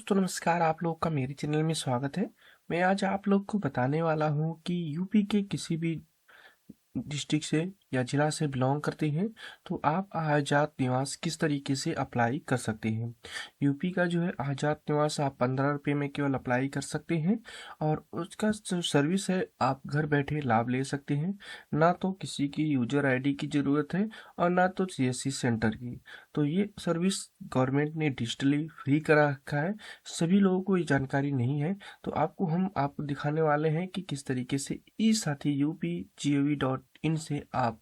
दोस्तों नमस्कार, आप लोग का मेरे चैनल में स्वागत है। मैं आज आप लोग को बताने वाला हूँ कि यूपी के किसी भी डिस्ट्रिक्ट से या जिला से बिलोंग करते हैं तो आप आजाद निवास किस तरीके से अप्लाई कर सकते हैं। यूपी का जो है आजाद निवास आप 15 रुपये में केवल अप्लाई कर सकते हैं और उसका जो सर्विस है आप घर बैठे लाभ ले सकते हैं। ना तो किसी की यूजर आईडी की ज़रूरत है और ना तो सीएससी सेंटर की। तो ये सर्विस गवर्नमेंट ने डिजिटली फ्री करा रखा है, सभी लोगों को ये जानकारी नहीं है। तो आपको दिखाने वाले हैं कि किस तरीके से ई साथी UPGOV.in से आप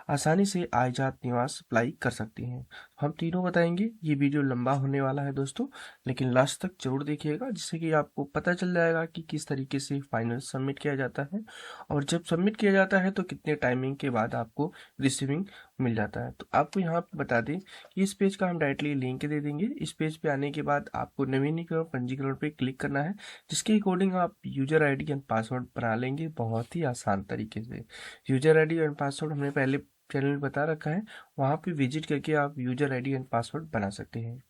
आसानी से आजाद निवास अप्लाई कर सकते हैं। हम तीनों बताएंगे। ये वीडियो लंबा होने वाला है दोस्तों, लेकिन लास्ट तक जरूर देखिएगा जिससे कि आपको पता चल जाएगा कि किस तरीके से फाइनल सबमिट किया जाता है और जब सबमिट किया जाता है तो कितने टाइमिंग के बाद आपको रिसीविंग मिल जाता है। तो आपको यहाँ पे बता दें कि इस पेज का हम डायरेक्टली लिंक दे देंगे। इस पेज पे आने के बाद आपको नवीनीकरण पंजीकरण पे क्लिक करना है, जिसके अकॉर्डिंग आप यूजर आईडी एंड पासवर्ड बना लेंगे बहुत ही आसान तरीके से। यूजर आईडी एंड पासवर्ड हमने पहले चैनल में बता रखा है, वहाँ पे विजिट करके आप यूजर आईडी एंड पासवर्ड बना सकते हैं।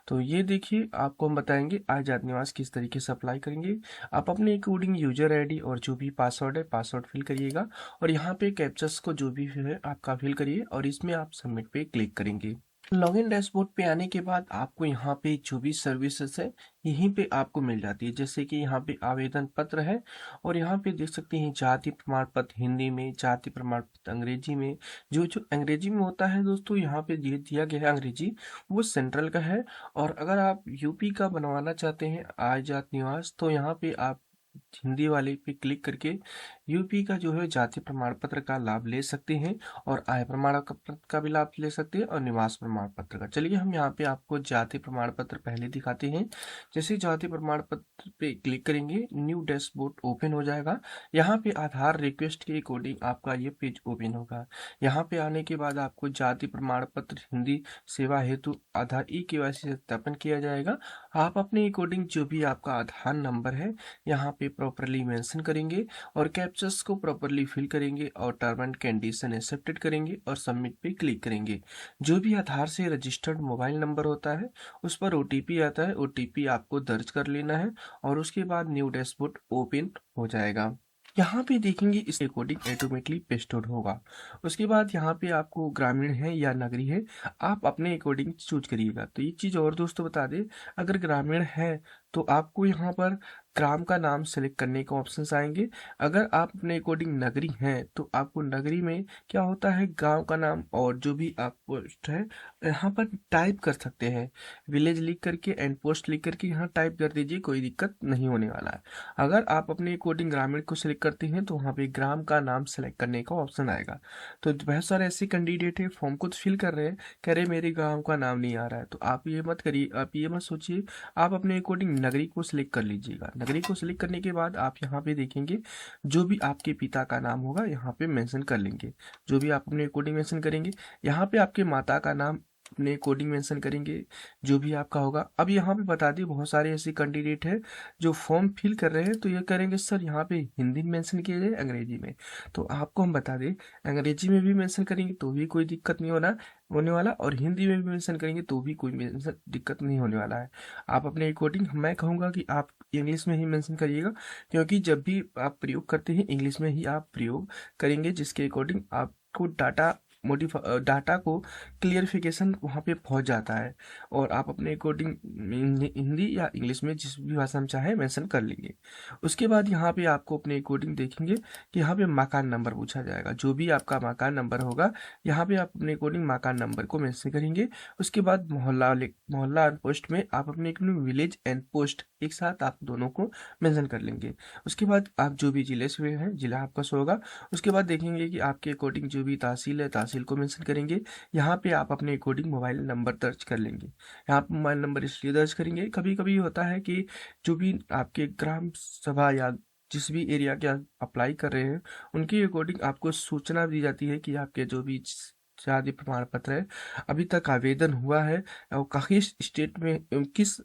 तो ये देखिए, आपको हम बताएंगे आजाद निवास किस तरीके से अप्लाई करेंगे। आप अपने अकॉर्डिंग यूजर आईडी और जो भी पासवर्ड है पासवर्ड फिल करिएगा और यहाँ पे कैप्चर्स को जो भी है आपका फिल करिए और इसमें आप सबमिट पे क्लिक करेंगे। लॉगिन डैशबोर्ड पे आने के बाद आपको यहाँ पे जो भी सर्विसेज है यहीं पे आपको मिल जाती है। जैसे कि यहाँ पे आवेदन पत्र है और यहाँ पे देख सकते हैं जाति प्रमाण पत्र हिंदी में, जाति प्रमाण पत्र अंग्रेजी में। जो जो अंग्रेजी में होता है दोस्तों, यहाँ पे दिया गया है अंग्रेजी, वो सेंट्रल का है। और अगर आप यूपी का बनवाना चाहते हैं आजाद निवास तो यहाँ पे आप हिंदी वाले पे क्लिक करके यूपी का जो है जाति प्रमाण पत्र का लाभ ले सकते हैं और आय प्रमाण पत्र का भी लाभ ले सकते हैं और निवास प्रमाण पत्र का। चलिए हम यहाँ पे आपको जाति प्रमाण पत्र पहले दिखाते हैं। जैसे जाति प्रमाण पत्र पे क्लिक करेंगे न्यू डैशबोर्ड ओपन हो जाएगा। यहाँ पे आधार रिक्वेस्ट के अकॉर्डिंग आपका ये पेज ओपन होगा। यहाँ पे आने के बाद आपको जाति प्रमाण पत्र हिंदी सेवा हेतु आधार KYC सत्यापन किया जाएगा। आप अपने अकॉर्डिंग जो भी आपका आधार नंबर है यहाँ पे प्रॉपरली मेंशन करेंगे और कैप्चर्स को प्रॉपरली फिल करेंगे और टर्म एंड कंडीशन एक्सेप्टेड करेंगे और सबमिट पे क्लिक करेंगे। जो भी आधार से रजिस्टर्ड मोबाइल नंबर होता है उस पर OTP आता है, OTP आपको दर्ज कर लेना है और उसके बाद न्यू डैशबोर्ड ओपन हो जाएगा। यहाँ पे देखेंगे इस अकॉर्डिंग ऑटोमेटिकली पेस्ट आउट होगा। उसके बाद यहाँ पे आपको ग्रामीण है या नगरी है आप अपने अकॉर्डिंग चूज करिएगा। तो ये चीज़ और दोस्तों बता दें, अगर ग्रामीण है तो आपको यहाँ पर ग्राम का नाम सेलेक्ट करने के ऑप्शंस आएंगे। अगर आप अपने अकॉर्डिंग नगरी हैं तो आपको नगरी में क्या होता है गांव का नाम और जो भी आप पोस्ट है यहाँ पर टाइप कर सकते हैं। विलेज लिख करके एंड पोस्ट लिख करके यहाँ टाइप कर दीजिए, कोई दिक्कत नहीं होने वाला है। अगर आप अपने अकॉर्डिंग ग्रामीण को सिलेक्ट करते हैं तो वहाँ पे ग्राम का नाम सेलेक्ट करने का ऑप्शन आएगा। तो बहुत सारे ऐसे कैंडिडेट है फॉर्म को तो फिल कर रहे हैं, कह रहे मेरे गाँव का नाम नहीं आ रहा है। तो आप ये मत करिए, आप ये मत सोचिए, आप अपने अकॉर्डिंग नगरी को सिलेक्ट कर लीजिएगा। नगरी को सिलेक्ट करने के बाद आप यहाँ पे देखेंगे जो भी आपके पिता का नाम होगा यहाँ पे मेंशन कर लेंगे। जो भी आप अपने अकॉर्डिंग मेंशन करेंगे, यहाँ पे आपके माता का नाम अपने कोडिंग मेंशन करेंगे जो भी आपका होगा। अब यहाँ पे बता दी बहुत सारे ऐसे कैंडिडेट है जो फॉर्म फिल कर रहे हैं तो ये करेंगे सर यहाँ पे हिंदी में मेंशन किया जाए अंग्रेजी में। तो आपको हम बता दें अंग्रेजी में भी मेंशन करेंगे तो भी कोई दिक्कत नहीं होने वाला और हिंदी में भी मेंशन करेंगे तो भी कोई दिक्कत नहीं होने वाला है। आप अपने अकॉर्डिंग मैं कहूँगा कि आप इंग्लिश में ही मेंशन करिएगा, क्योंकि जब भी आप प्रयोग करते हैं इंग्लिश में ही आप प्रयोग करेंगे, जिसके अकॉर्डिंग आपको डाटा को क्लियरिफिकेशन वहाँ पे पहुँच जाता है और आप अपने अकॉर्डिंग हिंदी या इंग्लिश में जिस भी भाषा में चाहे मेंशन कर लेंगे। उसके बाद यहाँ पे आपको अपने अकॉर्डिंग देखेंगे कि यहाँ पे मकान नंबर पूछा जाएगा। जो भी आपका मकान नंबर होगा यहाँ पे आप अपने अकॉर्डिंग मकान नंबर को मेंशन करेंगे। उसके बाद मोहल्ला और पोस्ट में आप अपने विलेज एंड पोस्ट एक साथ आप दोनों को मेंशन कर लेंगे। उसके बाद आप जो भी जिले से हैं जिला आपका शो होगा। उसके बाद देखेंगे कि आपके अकॉर्डिंग जो भी तहसील है तहसील को मेंशन करेंगे। यहाँ पे आप अपने अकॉर्डिंग मोबाइल नंबर दर्ज कर लेंगे। यहाँ पे मोबाइल नंबर इसलिए दर्ज करेंगे, कभी कभी होता है कि जो भी आपके ग्राम सभा या जिस भी एरिया के आप अप्लाई कर रहे हैं उनके अकॉर्डिंग आपको सूचना दी जाती है कि आपके जो भी शादी प्रमाण पत्र है अभी तक आवेदन हुआ है और किस स्टेट में किस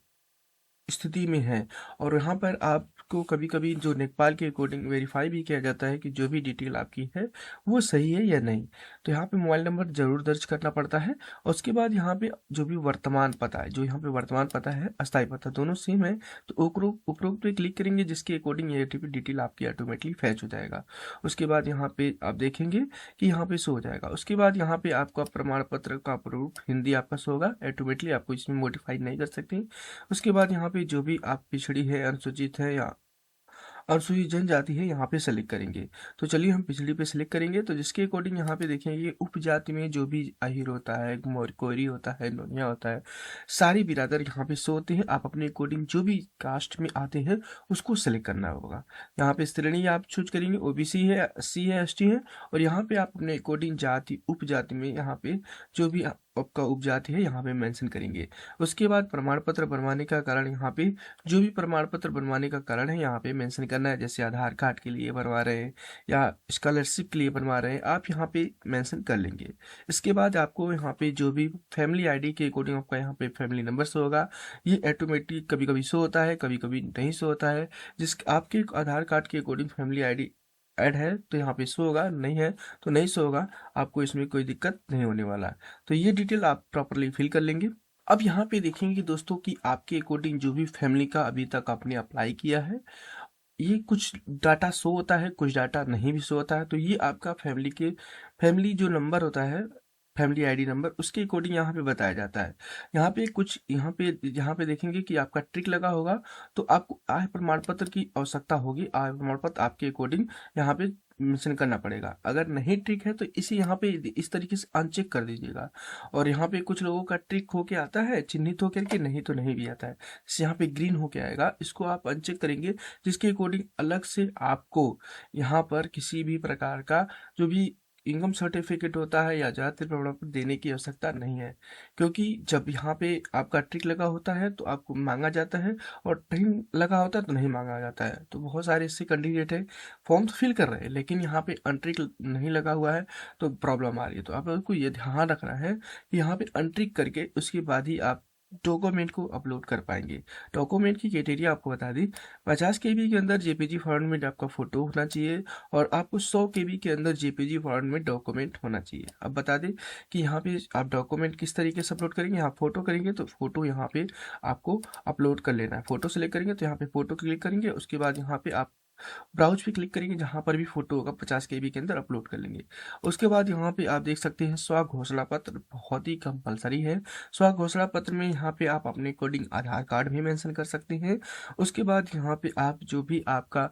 स्थिति में है। और यहाँ पर आपको कभी-कभी जो लेखपाल के अकॉर्डिंग वेरीफाई भी किया जाता है कि जो भी डिटेल आपकी है वो सही है या नहीं। तो यहाँ पे मोबाइल नंबर ज़रूर दर्ज करना पड़ता है और उसके बाद यहाँ पे जो भी वर्तमान पता है, जो यहाँ पे वर्तमान पता है, अस्थायी पता, दोनों सेम है। तो उपरोक्त पे क्लिक करेंगे जिसके अकॉर्डिंग ये डिटेल आपकी ऑटोमेटिकली फैच हो जाएगा। उसके बाद यहाँ पे आप देखेंगे कि यहाँ पे शो हो जाएगा। उसके बाद यहाँ पे आपका प्रमाण पत्र का प्रूफ हिंदी आपका शो होगा ऑटोमेटिकली, आपको इसमें मॉडिफाई नहीं कर सकते। उसके बाद यहाँ पे जो भी आप पिछड़ी है, अनुसूचित है या अनुसूचित जनजाति है, यहाँ पे सेलेक्ट करेंगे। तो चलिए हम पिछड़ी पे सेलेक्ट करेंगे। तो जिसके अकॉर्डिंग यहाँ पे देखेंगे उपजाति में जो भी आहिर होता है, कोयरी होता है, नोनिया होता है, सारी बिरादर यहाँ पे शो होते हैं। आप अपने अकॉर्डिंग जो भी कास्ट में आते हैं उसको सेलेक्ट करना होगा। यहाँ पे श्रेणी आप चूज करेंगे, ओबीसी है, एससी है, एसटी है। और यहाँ पे आप अपने अकॉर्डिंग जाति उपजाति में यहाँ पे जो भी आपका उपजाति है यहाँ पे मेंशन करेंगे। उसके बाद प्रमाण पत्र बनवाने का कारण यहाँ पे जो भी प्रमाण पत्र बनवाने का कारण है यहाँ पे मेंशन करना है। जैसे आधार कार्ड के लिए बनवा रहे हैं या स्कॉलरशिप के लिए बनवा रहे हैं, आप यहाँ पे मेंशन कर लेंगे। इसके बाद आपको यहाँ पे जो भी फैमिली आईडी के अकॉर्डिंग आपका यहाँ पे फैमिली नंबर शो होगा। ये ऑटोमेटिक कभी कभी शो होता है, कभी कभी नहीं शो होता है। जिस आपके आधार कार्ड के अकॉर्डिंग फैमिली आईडी ऐड है तो यहाँ पे शो होगा, नहीं है तो नहीं शो होगा। आपको इसमें कोई दिक्कत नहीं होने वाला। तो ये डिटेल आप प्रॉपरली फिल कर लेंगे। अब यहाँ पे देखेंगे दोस्तों कि आपके अकॉर्डिंग जो भी फैमिली का अभी तक आपने अप्लाई किया है, ये कुछ डाटा शो होता है, कुछ डाटा नहीं भी शो होता है। तो ये आपका फैमिली जो नंबर होता है, फैमिली आईडी नंबर, उसके अकॉर्डिंग यहाँ पे बताया जाता है। यहाँ पे देखेंगे कि आपका ट्रिक लगा होगा तो आपको आय प्रमाण पत्र की आवश्यकता होगी। आय प्रमाण पत्र आपके अकॉर्डिंग यहाँ पे मेंशन करना पड़ेगा। अगर नहीं ट्रिक है तो इसे यहाँ पे इस तरीके से अनचेक कर दीजिएगा। और यहाँ पे कुछ लोगों का ट्रिक होके आता है, चिन्हित होकर के, नहीं तो नहीं भी आता है। यहाँ पे ग्रीन होके आएगा, इसको आप अनचेक करेंगे जिसके अकॉर्डिंग अलग से आपको यहाँ पर किसी भी प्रकार का जो भी इनकम सर्टिफिकेट होता है या जाति प्रमाण पत्र देने की आवश्यकता नहीं है। क्योंकि जब यहाँ पे आपका ट्रिक लगा होता है तो आपको मांगा जाता है, और नहीं लगा होता है तो नहीं मांगा जाता है। तो बहुत सारे इससे कैंडिडेट है फॉर्म तो फिल कर रहे हैं लेकिन यहाँ पे अनट्रिक नहीं लगा हुआ है तो प्रॉब्लम आ रही है। तो आप लोगों को ये ध्यान रखना है कि यहाँ पे अनट्रिक करके उसके बाद ही आप डॉक्यूमेंट को अपलोड कर पाएंगे। डॉक्यूमेंट की क्राइटेरिया आपको बता दी, 50 केबी के अंदर जेपीजी फॉर्मेट में आपका फोटो होना चाहिए और आपको 100 केबी के अंदर जेपीजी फॉर्मेट में डॉक्यूमेंट होना चाहिए। अब बता दें कि यहाँ पे आप डॉक्यूमेंट किस तरीके से अपलोड करेंगे। यहाँ फोटो करेंगे तो फोटो यहाँ पे आपको अपलोड कर लेना है। फोटो सेलेक्ट करेंगे तो यहाँ पे फोटो क्लिक करेंगे, उसके बाद यहाँ पे आप ब्राउज पे क्लिक करेंगे, जहाँ पर भी फोटो होगा 50 केबी के अंदर अपलोड कर लेंगे। उसके बाद यहाँ पे आप देख सकते हैं स्व घोषणा पत्र बहुत ही कंपलसरी है। स्व घोषणा पत्र में यहाँ पे आप अपने अकॉर्डिंग आधार कार्ड भी मेंशन कर सकते हैं। उसके बाद यहाँ पे आप जो भी आपका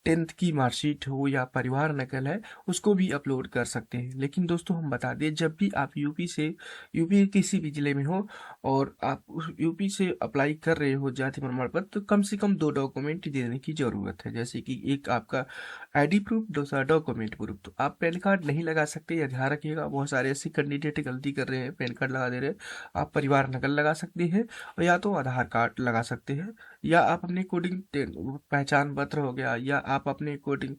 10th की मार्कशीट हो या परिवार नकल है उसको भी अपलोड कर सकते हैं। लेकिन दोस्तों हम बता दें, जब भी आप यूपी किसी भी जिले में हो और आप उस यूपी से अप्लाई कर रहे हो जाति प्रमाण पत्र, तो कम से कम 2 डॉक्यूमेंट देने की ज़रूरत है। जैसे कि एक आपका आईडी प्रूफ, दूसरा डॉक्यूमेंट प्रूफ। तो आप पैन कार्ड नहीं लगा सकते, या ध्यान रखिएगा। बहुत सारे ऐसे कैंडिडेट गलती कर रहे हैं, पैन कार्ड लगा दे रहे हैं। आप परिवार नकल लगा सकते हैं और या तो आधार कार्ड लगा सकते हैं, या आप अपने अकॉर्डिंग पहचान पत्र हो गया, या आप अपने अकॉर्डिंग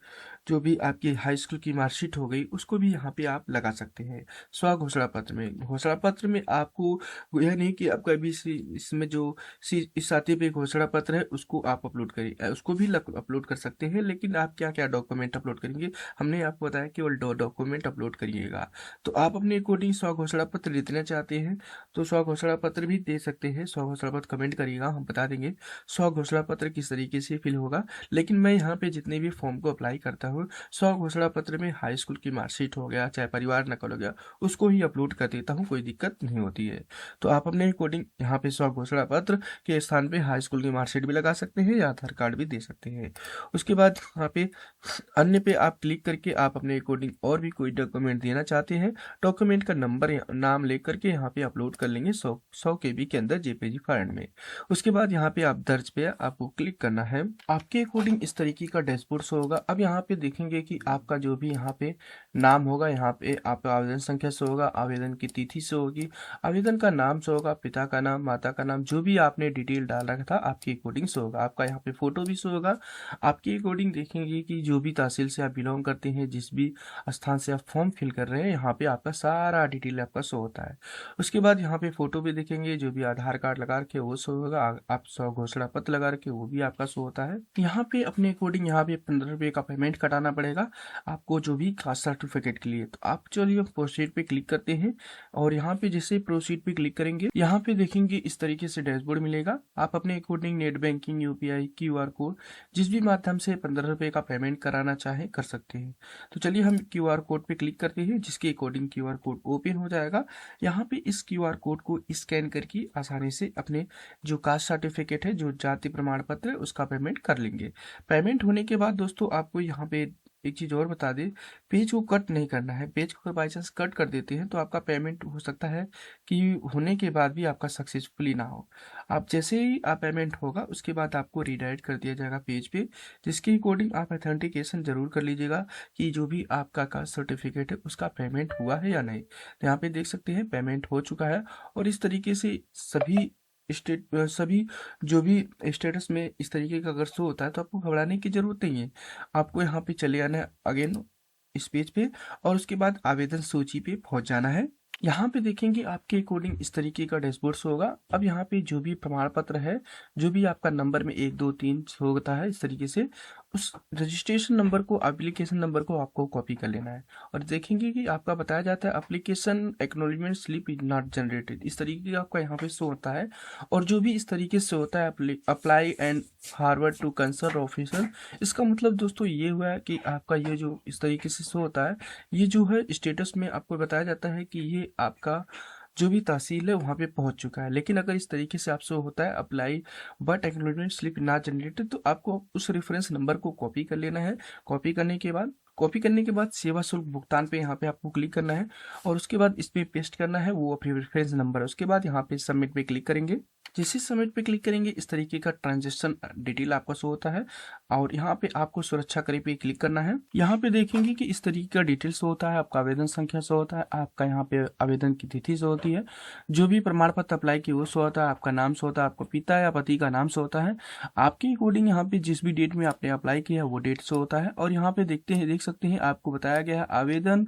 जो भी आपकी हाई स्कूल की मार्कशीट हो गई उसको भी यहाँ पे आप लगा सकते हैं। स्व घोषणा पत्र में, घोषणा पत्र में आपको यह नहीं कि आपका भी इसमें जो इस साथी पे घोषणा पत्र है उसको आप अपलोड करिए, उसको भी अपलोड कर सकते हैं। लेकिन आप क्या क्या डॉक्यूमेंट अपलोड करेंगे, हमने आपको बताया केवल 2 डॉक्यूमेंट अपलोड करिएगा। तो आप अपने अकॉर्डिंग स्व घोषणा पत्र देना चाहते हैं तो स्व घोषणा पत्र भी दे सकते हैं। स्व घोषणा पत्र कमेंट करिएगा, हम बता देंगे स्व घोषणा पत्र किस तरीके से फिल होगा। लेकिन मैं यहाँ पे जितने भी फॉर्म को अप्लाई करता हूँ, स्व घोषणा पत्र में हाई स्कूल की मार्कशीट हो गया, चाहे परिवार नकल हो गया, उसको ही अपलोड कर देता हूँ, कोई दिक्कत नहीं होती है। तो आप अपने अकॉर्डिंग यहाँ पे स्व घोषणा पत्र के स्थान पे हाई स्कूल की मार्कशीट भी लगा सकते हैं या आधार कार्ड भी दे सकते हैं। उसके बाद यहाँ पे अन्य पे आप क्लिक करके आप अपने अकॉर्डिंग और भी कोई डॉक्यूमेंट देना चाहते हैं, डॉक्यूमेंट का नंबर या नाम लेकर के यहाँ पे अपलोड कर लेंगे 100 केबी के अंदर जेपीजी फॉर्मेट में। उसके बाद यहाँ पे आप दर्ज पे आपको क्लिक करना है। आपके अकॉर्डिंग इस तरीके का डैशबोर्ड शो होगा। अब यहाँ पे देखेंगे कि आपका जो भी यहाँ पे नाम होगा, यहाँ पे आपका आवेदन संख्या से होगा, आवेदन की तिथि से होगी, आवेदन का नाम से होगा, पिता का नाम, माता का नाम, जो भी आपने डिटेल डाल रखा था आपकी अकॉर्डिंग से होगा। आपका यहाँ पे फोटो भी से होगा। आपकी अकॉर्डिंग देखेंगे कि जो भी तहसील से आप बिलोंग करते हैं, जिस भी स्थान से आप फॉर्म फिल कर रहे हैं, यहाँ पे आपका सारा डिटेल आपका शो होता है। उसके बाद यहाँ पे फोटो भी देखेंगे, जो भी आधार कार्ड लगा रखे वो शो होगा, आप स्व घोषणा पत्र लगा रखे वो भी आपका शो होता है। यहाँ पे अपने अकॉर्डिंग यहाँ पे 15 रुपये का पेमेंट कटाना पड़ेगा आपको, जो भी कास्ट सर्टिफिकेट के लिए। तो आप चलिए प्रोसीड पे क्लिक करते हैं, और यहाँ पे जैसे प्रोसीड पे क्लिक करेंगे, यहाँ पे देखेंगे इस तरीके से डैशबोर्ड मिलेगा। आप अपने according net banking, UPI, QR code, जिस भी माध्यम से 15 रुपये का पेमेंट कराना चाहे कर सकते हैं। तो चलिए हम क्यूआर कोड पे क्लिक करते हैं, जिसके अकॉर्डिंग क्यूआर कोड ओपन हो जाएगा। यहाँ पे इस क्यूआर कोड को स्कैन करके आसानी से अपने जो कास्ट सर्टिफिकेट है, जो जाति प्रमाण पत्र है, उसका पेमेंट कर लेंगे। पेमेंट होने के बाद दोस्तों आपको यहाँ पे एक चीज़ और बता दें, पेज को कट नहीं करना है। पेज को अगर बाई चांस कट कर देते हैं तो आपका पेमेंट हो सकता है कि होने के बाद भी आपका सक्सेसफुली ना हो। आप जैसे ही आप पेमेंट होगा उसके बाद आपको रीडायरेक्ट कर दिया जाएगा पेज पे, जिसके अकॉर्डिंग आप ऑथेंटिकेशन जरूर कर लीजिएगा कि जो भी आपका कास्ट सर्टिफिकेट है उसका पेमेंट हुआ है या नहीं। तो यहाँ पे देख सकते हैं पेमेंट हो चुका है, और इस तरीके से सभी जो भी स्टेटस में इस तरीके का अगर शो होता है तो आपको घबराने की जरूरत नहीं है। आपको यहाँ पे चले आना है अगेन इस पेज पे, और उसके बाद आवेदन सूची पे पहुंच जाना है। यहाँ पे देखेंगे आपके अकॉर्डिंग इस तरीके का डैशबोर्ड शो होगा। अब यहाँ पे जो भी प्रमाण पत्र है, जो भी आपका नंबर में 1 2 3 शो होता है इस तरीके से, उस रजिस्ट्रेशन नंबर को, एप्लीकेशन नंबर को आपको कॉपी कर लेना है। और देखेंगे कि आपका बताया जाता है application acknowledgement slip is not generated, इस तरीके का आपका यहाँ पे शो होता है। और जो भी इस तरीके से होता है apply and forward to concern officer, इसका मतलब दोस्तों ये हुआ है कि आपका ये जो इस तरीके से शो होता है, ये जो है स्टेटस में आपको बताया जाता है कि ये आपका जो भी तहसील है वहाँ पे पहुँच चुका है। लेकिन अगर इस तरीके से आपसे होता है अप्लाई बट एक्नॉलेजमेंट स्लिप ना जनरेटेड, तो आपको उस रेफरेंस नंबर को कॉपी कर लेना है। कॉपी करने के बाद सेवा शुल्क भुगतान पे यहाँ पे आपको क्लिक करना है, और उसके बाद इस पे पेस्ट करना है वो रेफरेंस नंबर है। उसके बाद यहाँ पे सबमिट पे क्लिक करेंगे। जैसे सबमिट पे क्लिक करेंगे इस तरीके का ट्रांजेक्शन डिटेल आपका शो होता है, और यहाँ पे आपको सुरक्षा करे पे क्लिक करना है। यहाँ पे देखेंगे कि इस तरीके का डिटेल शो होता है, आपका आवेदन संख्या शो होता है, आपका यहाँ पे आवेदन की तिथि शो होती है, जो भी प्रमाण पत्र अप्लाई की वो शो होता है, आपका नाम शो होता है, आपको पिता या पति का नाम शो होता है, आपके अकॉर्डिंग यहाँ पे जिस भी डेट में आपने अप्लाई किया वो डेट शो होता है। और यहाँ पे देख सकते हैं आपको बताया गया है आवेदन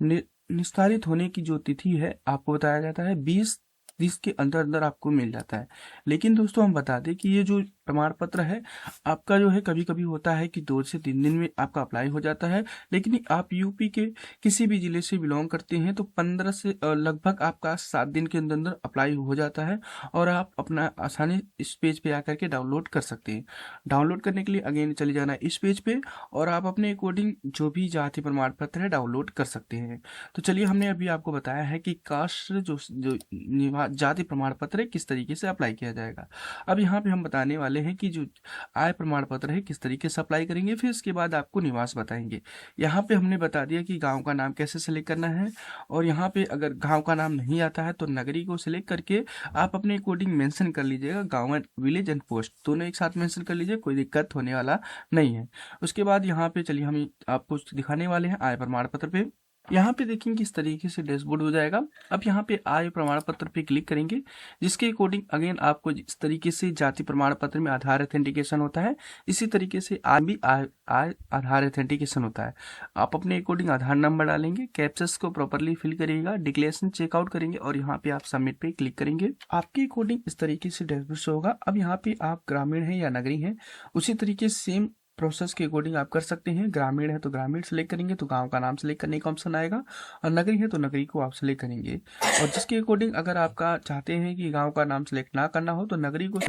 निस्तारित होने की जो तिथि है आपको बताया जाता है 20 के अंदर अंदर आपको मिल जाता है। लेकिन दोस्तों हम बता दें कि ये जो प्रमाण पत्र है आपका जो है कभी कभी होता है कि 2 से 3 दिन में आपका अप्लाई हो जाता है। लेकिन आप यूपी के किसी भी जिले से बिलोंग करते हैं तो 15 से लगभग आपका 7 दिन के अंदर अंदर अप्लाई हो जाता है, और आप अपना आसानी इस पेज पे आकर के डाउनलोड कर सकते हैं। डाउनलोड करने के लिए अगेन चले जाना है इस पेज पे, और आप अपने अकॉर्डिंग जो भी जाति प्रमाण पत्र है डाउनलोड कर सकते हैं। तो चलिए हमने अभी आपको बताया है कि कास्ट जो जाति प्रमाण पत्र है किस तरीके से अप्लाई किया जाएगा। अब यहाँ पे हम बताने वाले हैं कि जो आय प्रमाण पत्र है किस तरीके से अप्लाई करेंगे, फिर इसके बाद आपको निवास बताएंगे। यहाँ पे हमने बता दिया कि गांव का नाम कैसे सिलेक्ट करना है, और यहाँ पे अगर गांव का नाम नहीं आता है तो नगरी को सिलेक्ट करके आप अपने अकॉर्डिंग मेंशन कर लीजिएगा, गांव एंड विलेज एंड पोस्ट दोनों एक साथ मेंशन कर लीजिए, कोई दिक्कत होने वाला नहीं है। उसके बाद यहाँ पे चलिए हम आपको दिखाने वाले हैं आय प्रमाण पत्र पे। यहाँ पे देखेंगे इस तरीके से डैशबोर्ड हो जाएगा। अब यहाँ पे आय प्रमाण पत्र पे क्लिक करेंगे, जिसके अकॉर्डिंग अगेन आपको इस तरीके से जाति प्रमाण पत्र में आधार ऑथेंटिकेशन होता है, इसी तरीके से आय भी आय आधार ऑथेंटिकेशन होता है। आप अपने अकॉर्डिंग आधार नंबर डालेंगे, कैप्चर्स को प्रॉपरली फिल करिएगा, डिक्लेरेशन चेकआउट करेंगे, और यहाँ पे आप सबमिट पे क्लिक करेंगे। आपके अकॉर्डिंग इस तरीके से डैशबोर्ड होगा। अब यहाँ पे आप ग्रामीण है या नगरी है उसी तरीके से सेम प्रोसेस के अकॉर्डिंग आप कर सकते हैं। ग्रामीण है तो ग्रामीण सेलेक्ट करेंगे तो गांव का नाम सेलेक्ट करने का ऑप्शन आएगा, और नगरी है तो नगरी को आप सेलेक्ट करेंगे। और जिसके अकॉर्डिंग अगर आपका चाहते हैं कि गांव का नाम सेलेक्ट ना करना हो तो नगरी को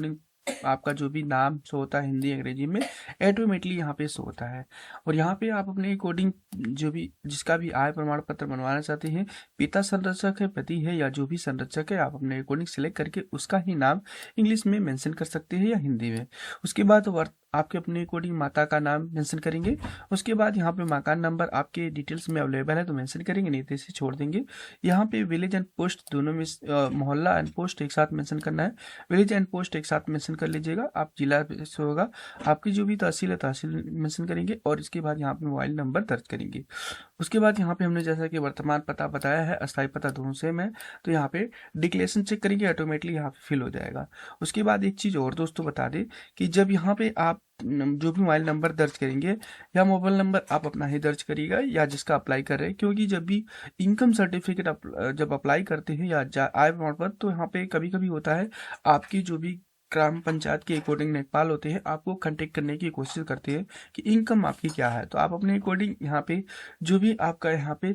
आपका जो भी नाम शो होता है हिंदी अंग्रेजी में ऑटोमेटिकली यहाँ पे शो होता है। और यहाँ पे आप अपने अकॉर्डिंग जो भी जिसका भी आय प्रमाण पत्र बनवाना चाहते हैं, पिता संरक्षक है, पति है, या जो भी संरक्षक है, आप अपने अकॉर्डिंग सिलेक्ट करके उसका ही नाम इंग्लिश में मेंशन कर सकते हैं या हिंदी में। उसके बाद आपके अपने अकॉर्डिंग माता का नाम मेंशन करेंगे। उसके बाद यहाँ पे मकान नंबर आपके डिटेल्स में अवेलेबल है तो मेंशन करेंगे, नहीं तो इसे छोड़ देंगे। यहाँ पे विलेज एंड पोस्ट दोनों में मोहल्ला एंड पोस्ट एक साथ मेंशन करना है। विलेज एंड पोस्ट एक साथ मेंशन कर लीजिएगा। आप जिला से होगा, आपकी जो भी तहसील है तहसील मेंशन करेंगे और इसके बाद यहाँ पे मोबाइल नंबर दर्ज करेंगे। उसके बाद यहाँ पे हमने जैसा कि वर्तमान पता बताया है, अस्थायी पता दोनों सेम है, तो यहाँ पे डिक्लेरेशन चेक करेंगे, ऑटोमेटिकली यहाँ पे फिल हो जाएगा। उसके बाद एक चीज़ और दोस्तों बता दें कि जब यहाँ पे आप जो भी मोबाइल नंबर दर्ज करेंगे या मोबाइल नंबर आप अपना ही दर्ज करिएगा या जिसका अप्लाई कर रहे हैं, क्योंकि जब भी इनकम सर्टिफिकेट जब अप्लाई करते हैं या आय प्रमाण पत्र, तो यहाँ पे कभी कभी होता है आपकी जो भी ग्राम पंचायत के अकॉर्डिंग लेखपाल होते हैं आपको कांटेक्ट करने की कोशिश करते हैं कि इनकम आपकी क्या है। तो आप अपने अकॉर्डिंग यहाँ पे जो भी आपका यहाँ पे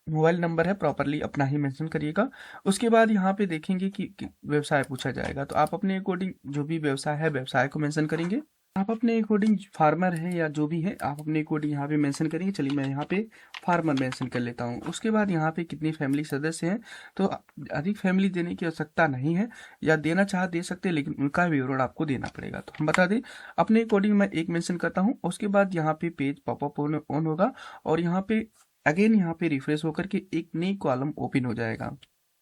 मोबाइल नंबर है प्रॉपरली अपना ही मेंशन करिएगा। उसके बाद यहाँ पे देखेंगे कि व्यवसाय पूछा जाएगा, तो आप अपने अकॉर्डिंग जो भी व्यवसाय है व्यवसाय को मेंशन करेंगे। आप अपने अकॉर्डिंग फार्मर है या जो भी है आप अपने अकॉर्डिंग यहाँ पे मेंशन करेंगे। चलिए मैं यहाँ पे फार्मर मेंशन कर लेता हूँ। उसके बाद यहाँ पे कितनी फैमिली सदस्य हैं, तो अधिक फैमिली देने की आवश्यकता नहीं है, या देना चाह दे सकते हैं लेकिन उनका विवरण आपको देना पड़ेगा। तो हम बता दें अपने अकॉर्डिंग मैं एक मेंशन करता हूँ। उसके बाद यहाँ पे पेज पॉपअप ऑन होगा और यहाँ पे अगेन यहाँ पे रिफ्रेश होकर के एक नई कॉलम ओपन हो जाएगा।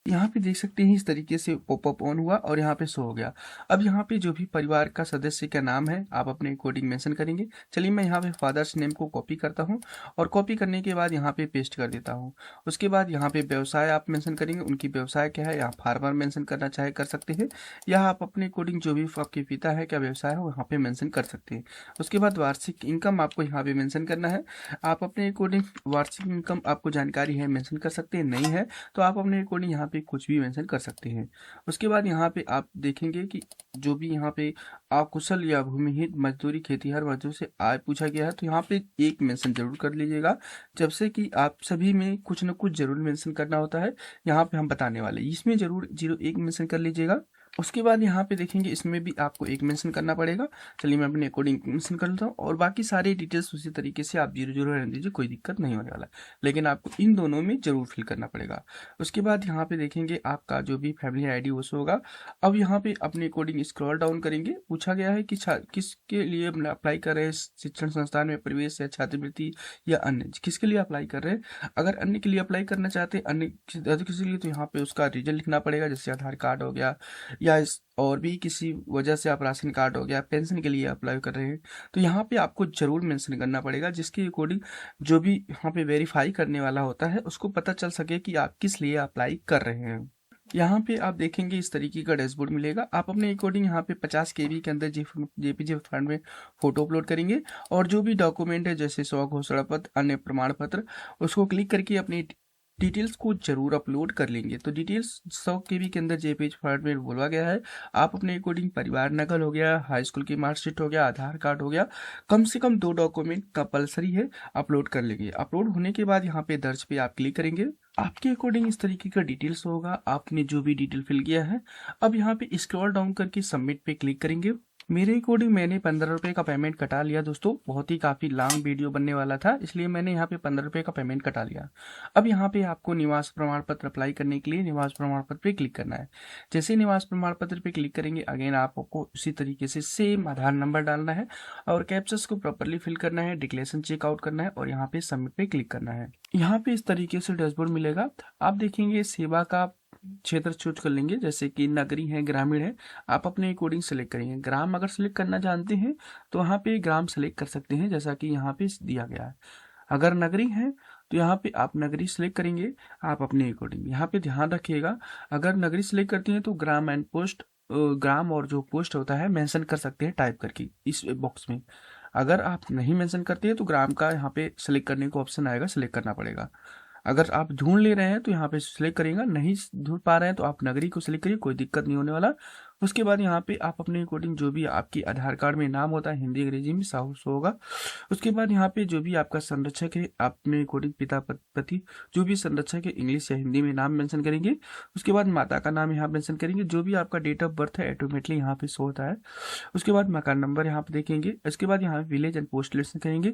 यहाँ पे देख सकते हैं इस तरीके से पॉपअप ऑन हुआ और यहाँ पे शो हो गया। अब यहाँ पे जो भी परिवार का सदस्य का नाम है आप अपने अकॉर्डिंग मेंशन करेंगे। चलिए मैं यहाँ पे फादर्स नेम को कॉपी करता हूँ और कॉपी करने के बाद यहाँ पे पेस्ट कर देता हूँ। उसके बाद यहाँ पे व्यवसाय आप मेंशन करेंगे, उनकी व्यवसाय क्या है, यहाँ फार्मर मेंशन करना चाहे कर सकते हैं, या आप अपने अकॉर्डिंग जो भी आपके पिता है क्या व्यवसाय है वो यहाँ पे मेंशन कर सकते हैं। उसके बाद वार्षिक इनकम आपको यहाँ पे मेंशन करना है। आप अपने अकॉर्डिंग वार्षिक इनकम आपको जानकारी है मेंशन कर सकते हैं, नहीं है तो आप अपने अकॉर्डिंग यहाँ पे कुछ भी मेंशन कर सकते हैं। उसके बाद यहाँ पे आप देखेंगे कि जो भी यहाँ पे अकुशल या भूमिहीन मजदूरी खेतीहर मजदूर से आय पूछा गया है, तो यहाँ पे एक मेंशन जरूर कर लीजिएगा, जब से कि आप सभी में कुछ न कुछ जरूर मेंशन करना होता है। यहाँ पे हम बताने वाले इसमें जरूर 01 मेंशन कर लीजिएगा। उसके बाद यहाँ पे देखेंगे इसमें भी आपको एक मेंशन करना पड़ेगा। चलिए मैं अपने अकॉर्डिंग मेंशन कर लेता हूँ और बाकी सारे डिटेल्स उसी तरीके से आप 00 रहने दीजिए, कोई दिक्कत नहीं होने वाला, लेकिन आपको इन दोनों में जरूर फिल करना पड़ेगा। उसके बाद यहाँ पे देखेंगे आपका जो भी फैमिली आईडी वो होगा। अब यहाँ पे अपने अकॉर्डिंग स्क्रॉल डाउन करेंगे, पूछा गया है कि किसके लिए अप्लाई कर रहे हैं, शिक्षण संस्थान में प्रवेश या छात्रवृत्ति या अन्य, किसके लिए अप्लाई कर रहे हैं। अगर अन्य के लिए अप्लाई करना चाहते हैं, अन्य किसी लिए, तो यहाँ पे उसका रिजल्ट लिखना पड़ेगा, जैसे आधार कार्ड हो गया या और भी किसी वजह से आप राशन कार्ड हो गया, पेंशन के लिए अप्लाई कर रहे हैं, तो यहाँ पे आपको जरूर मेंशन करना पड़ेगा, जिसके अकॉर्डिंग जो भी यहाँ पे वेरीफाई करने वाला होता है उसको पता चल सके कि आप किस लिए अप्लाई कर रहे हैं। यहाँ पे आप देखेंगे इस तरीके का डैशबोर्ड मिलेगा। आप अपने अकॉर्डिंग यहाँ पे 50 KB के अंदर जेपीजी फॉर्मेट में फोटो अपलोड करेंगे और जो भी डॉक्यूमेंट है जैसे स्वघोषणा पत्र, अन्य प्रमाण पत्र, उसको क्लिक करके अपनी डिटेल्स को जरूर अपलोड कर लेंगे। तो डिटेल्स 100 KB के अंदर जेपीजी फॉर्मेट में बोला गया है। आप अपने अकॉर्डिंग परिवार नकल हो गया, हाई स्कूल की मार्कशीट हो गया, आधार कार्ड हो गया, कम से कम 2 डॉक्यूमेंट कंपलसरी है, अपलोड कर लेंगे। अपलोड होने के बाद यहाँ पे दर्ज पे आप क्लिक करेंगे। आपके अकॉर्डिंग इस तरीके का डिटेल्स होगा, आपने जो भी डिटेल फिल किया है। अब यहाँ पे स्क्रॉल डाउन करके सबमिट पे क्लिक करेंगे। मेरे अकॉर्डिंग मैंने 15 रुपये का पेमेंट कटा लिया दोस्तों, बहुत ही काफ़ी लॉन्ग वीडियो बनने वाला था, इसलिए मैंने यहाँ पे 15 रुपये का पेमेंट कटा लिया। अब यहाँ पे आपको निवास प्रमाण पत्र अप्लाई करने के लिए निवास प्रमाण पत्र पे क्लिक करना है। जैसे निवास प्रमाण पत्र पे क्लिक करेंगे अगेन आपको उसी तरीके से सेम आधार नंबर डालना है और कैप्चर्स को प्रॉपरली फिल करना है, डिक्लेरेशन चेकआउट करना है और यहाँ पे सबमिट पे क्लिक करना है। यहाँ पे इस तरीके से डैशबोर्ड मिलेगा। आप देखेंगे सेवा का क्षेत्र चूज कर लेंगे, जैसे कि नगरी है, ग्रामीण है, आप अपने अकॉर्डिंग सेलेक्ट करेंगे। ग्राम अगर सेलेक्ट करना जानते हैं तो यहाँ पे ग्राम सेलेक्ट कर सकते हैं, जैसा कि यहाँ पे दिया गया है। अगर नगरी है तो यहाँ पे आप नगरी सेलेक्ट करेंगे आप अपने अकॉर्डिंग। यहाँ पे ध्यान रखिएगा, अगर नगरी सेलेक्ट करती हैं तो ग्राम एंड पोस्ट, ग्राम और जो पोस्ट होता है मेंशन कर सकते हैं टाइप करके इस बॉक्स में। अगर आप नहीं मेंशन करते हैं तो ग्राम का यहाँ पे सेलेक्ट करने का ऑप्शन आएगा, सेलेक्ट करना पड़ेगा। अगर आप ढूंढ ले रहे हैं तो यहाँ पे सिलेक्ट करेंगे, नहीं ढूंढ पा रहे हैं तो आप नगरी को सिलेक्ट करिए, कोई दिक्कत नहीं होने वाला। उसके बाद यहाँ पे आप अपने अकॉर्डिंग जो भी आपकी आधार कार्ड में नाम होता है हिंदी अंग्रेजी में साहू होगा। उसके बाद यहाँ पे जो भी आपका संरक्षक है अपने अकॉर्डिंग पिता पति जो भी संरक्षक है इंग्लिश या हिंदी में नाम मेंशन करेंगे। उसके बाद माता का नाम यहाँ मेंशन करेंगे, जो भी आपका डेट ऑफ बर्थ है ऑटोमेटिकली यहाँ पे शो होता है। उसके बाद मकान नंबर यहाँ पे देखेंगे। इसके बाद यहाँ पे विलेज एंड पोस्ट मेंशन करेंगे।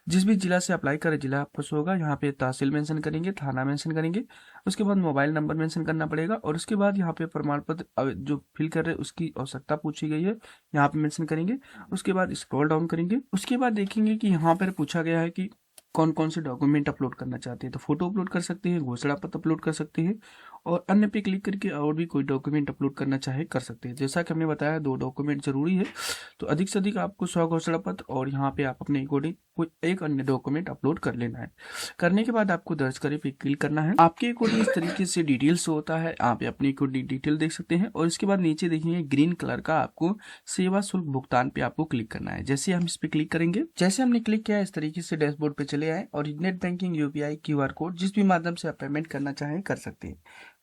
जिस भी जिला से अप्लाई करें जिला आपका शो होगा, यहाँ पे तहसील मेंशन करेंगे, थाना मेंशन करेंगे, उसके बाद मोबाइल नंबर मेंशन करना पड़ेगा और उसके बाद यहाँ पे प्रमाण पत्र जो फिल कर रहे हैं उसकी आवश्यकता पूछी गई है, यहाँ पे मेंशन करेंगे। उसके बाद स्क्रॉल डाउन करेंगे, उसके बाद देखेंगे कि यहाँ पर पूछा गया है कि कौन कौन से डॉक्यूमेंट अपलोड करना चाहते हैं। तो फोटो अपलोड कर सकते हैं, घोषणा पत्र अपलोड कर सकते हैं और अन्य पे क्लिक करके और भी कोई डॉक्यूमेंट अपलोड करना चाहे कर सकते हैं। जैसा कि हमने बताया 2 डॉक्यूमेंट जरूरी है, तो अधिक से अधिक आपको स्वघोषणा पत्र और यहाँ पे आप अपने अकॉर्डिंग कोई एक अन्य डॉक्यूमेंट अपलोड कर लेना है। करने के बाद आपको दर्ज करे पे क्लिक करना है। आपके अकॉर्डिंग इस तरीके से डिटेल्स होता है, आप अपनी अकॉर्डिंग डिटेल देख सकते हैं और इसके बाद नीचे देखेंगे ग्रीन कलर का आपको सेवा शुल्क भुगतान पे आपको क्लिक करना है। जैसे हम इस पे क्लिक करेंगे, जैसे हमने क्लिक किया इस तरीके से डैशबोर्ड पे चले आए और net banking, UPI, QR code जिस भी माध्यम से आप पेमेंट करना चाहें कर सकते हैं।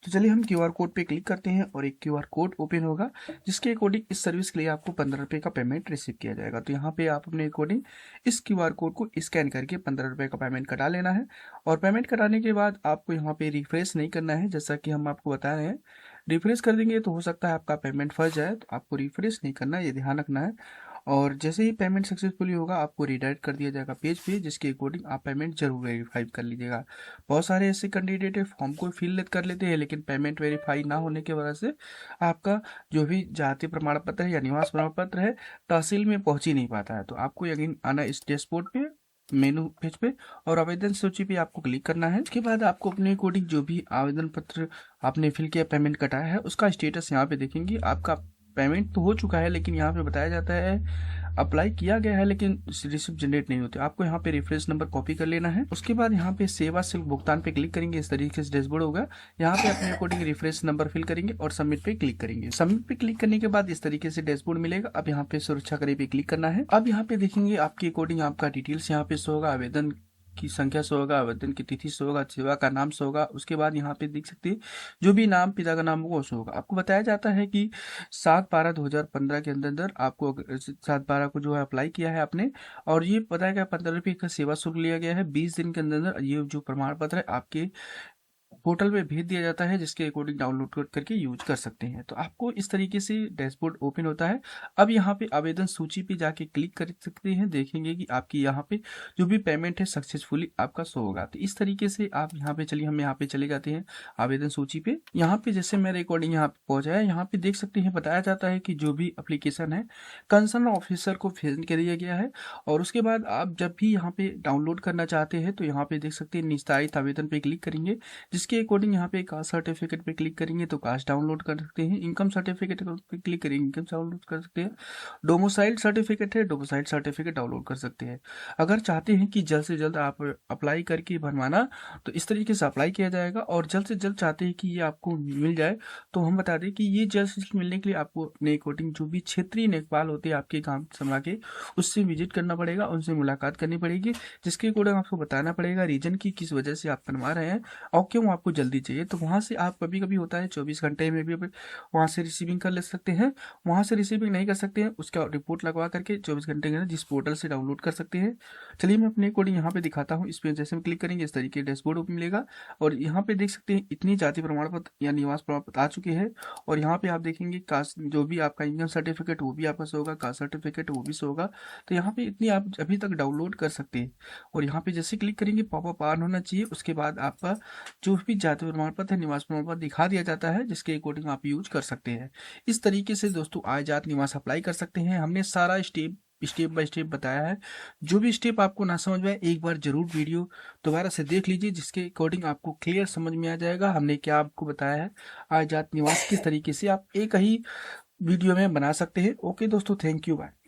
तो चलिए हम क्यूआर कोड पे क्लिक करते हैं और एक क्यूआर कोड ओपन होगा जिसके अकॉर्डिंग इस सर्विस के लिए आपको 15 रुपये का पेमेंट रिसीव किया जाएगा। तो यहाँ पे आप अपने अकॉर्डिंग इस क्यूआर कोड को स्कैन करके 15 रुपये का पेमेंट कटा लेना है और पेमेंट कराने के बाद आपको यहाँ पे रिफ्रेश नहीं करना है। जैसा कि हम आपको बता रहे हैं, रिफ्रेश कर देंगे तो हो सकता है आपका पेमेंट फंस जाए, तो आपको रिफ्रेश नहीं करना है, ये ध्यान रखना है। और जैसे ही पेमेंट सक्सेसफुली होगा आपको रिडायरेक्ट कर दिया जाएगा पेज पे, जिसके अकॉर्डिंग आप पेमेंट जरूर वेरीफाई कर लीजिएगा। बहुत सारे ऐसे कैंडिडेट है फॉर्म को फिल कर लेते हैं लेकिन पेमेंट वेरीफाई ना होने की वजह से आपका जो भी जाति प्रमाण पत्र है या निवास प्रमाण पत्र है तहसील में पहुंच ही नहीं पाता है। तो आपको यकीन आना इस डैशबोर्ड पे मेनू पेज पे और आवेदन सूची पे आपको क्लिक करना है। उसके बाद आपको अपने अकॉर्डिंग जो भी आवेदन पत्र आपने फिल किया, पेमेंट कटाया है, उसका स्टेटस यहाँ पे देखेंगे। आपका पेमेंट तो हो चुका है लेकिन यहाँ पे बताया जाता है अप्लाई किया गया है लेकिन रिसिप्ट जनरेट नहीं होते। आपको यहाँ पे रेफरेंस नंबर कॉपी कर लेना है। उसके बाद यहाँ पे सेवा शुल्क भुगतान पे क्लिक करेंगे, इस तरीके से डैशबोर्ड होगा। यहाँ पे अपने अकॉर्डिंग रेफरेंस नंबर फिल करेंगे और सबमिट पे क्लिक करेंगे। सबमिट पे क्लिक करने के बाद इस तरीके से डैशबोर्ड मिलेगा। अब यहाँ पे सुरक्षा करे पे क्लिक करना है। अब यहाँ पे देखेंगे आपके अकॉर्डिंग आपका डिटेल्स यहाँ पे शो होगा, आवेदन की संख्या शो होगा, आवेदन की तिथि शो होगा, सेवा का नाम शो होगा। उसके बाद यहाँ पे देख सकते हैं जो भी नाम पिता का नाम होगा वो शो होगा। आपको बताया जाता है कि 7/12/2015 के अंदर आपको 7/12 को जो है अप्लाई किया है आपने और ये बताया गया 15 रुपये का सेवा शुल्क लिया गया है। 20 दिन के अंदर ये जो प्रमाण पत्र है आपके पोर्टल पे भेज दिया जाता है, जिसके अकॉर्डिंग डाउनलोड करके यूज कर सकते हैं। तो आपको इस तरीके से डैशबोर्ड ओपन होता है। अब यहाँ पे आवेदन सूची पे जाके क्लिक कर सकते हैं, देखेंगे कि आपकी यहाँ पे जो भी पेमेंट है सक्सेसफुली आपका शो होगा। तो इस तरीके से आप यहाँ पे चलिए, हम यहाँ पे चले जाते हैं आवेदन सूची पे। यहाँ पे जैसे मेरे अकॉर्डिंग यहाँ पे पहुंचा है, यहाँ पे देख सकते हैं बताया जाता है कि जो भी एप्लीकेशन है कंसर्न ऑफिसर को भेज कर दिया गया है। और उसके बाद आप जब भी यहाँ पे डाउनलोड करना चाहते हैं तो यहाँ पे देख सकते हैं निस्तारित आवेदन पे क्लिक करेंगे, जिसके अकॉर्डिंग यहाँ पे कास्ट सर्टिफिकेट पे क्लिक करेंगे तो कास्ट डाउनलोड कर सकते हैं। इनकम सर्टिफिकेट पे क्लिक करेंगे, इनकम डाउनलोड कर सकते हैं। डोमिसाइल सर्टिफिकेट है, डोमिसाइल सर्टिफिकेट डाउनलोड कर सकते हैं। अगर चाहते हैं कि जल्द से जल्द आप अप्लाई करके बनवाना तो इस तरीके से अप्लाई किया जाएगा और जल्द से जल्द चाहते हैं कि ये आपको मिल जाए तो हम बता दें कि ये जल्द से जल्द मिलने के लिए आपको अपने अकॉर्डिंग जो भी क्षेत्रीय लेखपाल होते हैं आपके काम समझा के उससे विजिट करना पड़ेगा, उनसे मुलाकात करनी पड़ेगी, जिसके अकॉर्डिंग आपको बताना पड़ेगा रीजन की किस वजह से आप बनवा रहे हैं और क्यों आपको जल्दी चाहिए। तो वहाँ से आप कभी कभी होता है 24 घंटे में भी वहाँ से रिसीविंग कर ले सकते हैं। वहाँ से रिसीविंग नहीं कर सकते हैं उसका रिपोर्ट लगवा करके 24 घंटे के अंदर जिस पोर्टल से डाउनलोड कर सकते हैं। चलिए मैं अपने अकॉर्डिंग यहाँ पे दिखाता हूँ। इस पर जैसे हम क्लिक करेंगे इस तरीके डैशबोर्ड ओपन मिलेगा और यहाँ पे देख सकते हैं इतनी जाति प्रमाण पत्र या निवास प्रमाण पत्र आ चुके हैं। और यहाँ पे आप देखेंगे कास्ट जो भी आपका इनकम सर्टिफिकेट वो भी आपका शो होगा, कास्ट सर्टिफिकेट वो भी शो होगा। तो यहाँ पे इतनी आप अभी तक डाउनलोड कर सकते हैं। और यहाँ पे जैसे क्लिक करेंगे पॉपअप ऑन होना चाहिए। उसके बाद आपका जो भी जाति प्रमाण पत्र है, निवास प्रमाण पत्र दिखा दिया जाता है, जिसके अकॉर्डिंग आप यूज कर सकते हैं। इस तरीके से दोस्तों आय जात निवास अप्लाई कर सकते हैं। हमने सारा स्टेप बाय स्टेप बताया है। जो भी स्टेप आपको ना समझ में आए एक बार जरूर वीडियो दोबारा से देख लीजिए, जिसके अकॉर्डिंग आपको क्लियर समझ में आ जाएगा हमने क्या आपको बताया है। आय जात निवास किस तरीके से आप एक ही वीडियो में बना सकते हैं। ओके दोस्तों, थैंक यू, बाय।